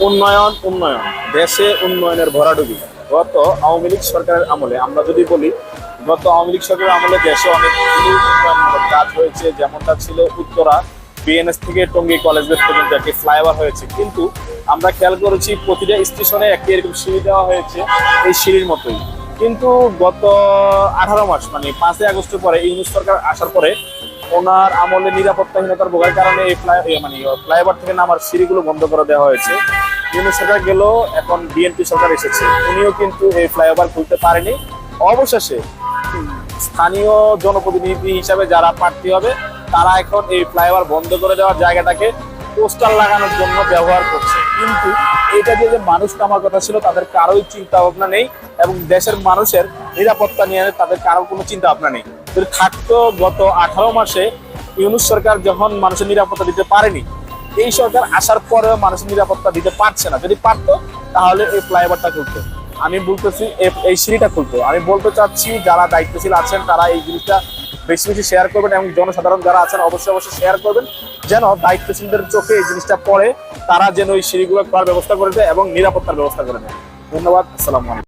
উন্নয়ন উন্নয়ন দেশে উন্নয়নের ভরাডুবি। গত আওয়ামী লীগ সরকারের আমলে আমরা যদি বলি, গত আওয়ামী লীগ সরকারের আমলে দেশে অনেকগুলো উন্নয়নমূলক কাজ হয়েছে। যেমনটা ছিল উত্তরা বিএনএস থেকে টঙ্গী কলেজ গেট পর্যন্ত একটি ফ্লাইওভার হয়েছে, কিন্তু আমরা খেয়াল করেছি প্রতিটা স্টেশনে একটি এরকম সিঁড়ি দেওয়া হয়েছে, এই সিঁড়ির মতোই। কিন্তু গত 18 মাস মানে 5ই আগস্টের পরে ইউনূস সরকার আসার পরে ওনার আমলে নিরাপত্তাহীনতার ভোগার কারণে এই ফ্লাইওভার থেকে নামার সিঁড়িগুলো বন্ধ করে দেওয়া হয়েছে। ইউনূস সরকার গেল, এখন বিএনপি সরকার এসেছে, উনিও কিন্তু এই ফ্লাইওভার খুলতে পারেনি। অবশেষে স্থানীয় জনপ্রতিনিধি হিসাবে যারা প্রার্থী হবে তারা এখন এই ফ্লাইওভার বন্ধ করে দেওয়ার জায়গাটাকে পোস্টার লাগানোর জন্য ব্যবহার করছে। কিন্তু এটা দিয়ে যে মানুষ নামার কথা ছিল তাদের কারোই চিন্তা ভাবনা নেই, এবং দেশের মানুষের নিরাপত্তা নিয়ে তাদের কারোর কোনো চিন্তা ভাবনা নেই। যদি থাকতো গত 18 মাসে ইউনূস সরকার যখন মানুষের নিরাপত্তা দিতে পারেনি, এই সরকার আসার পরেও মানুষের নিরাপত্তা দিতে পারছে না। যদি পারতো তাহলে এই ফ্লাইওভারটা খুলতো, আমি বলতেছি এই সিঁড়িটা খুলতো। আমি বলতে চাচ্ছি যারা দায়িত্বশীল আছেন তারা এই জিনিসটা বেশি বেশি শেয়ার করবেন, এবং জনসাধারণ যারা আছেন অবশ্যই অবশ্যই শেয়ার করবেন, যেন দায়িত্বশীলদের চোখে এই জিনিসটা পড়ে, তারা যেন ওই সিঁড়িগুলো করার ব্যবস্থা করে দেয় এবং নিরাপত্তার ব্যবস্থা করে দেয়। ধন্যবাদ। আসসালামু আলাইকুম।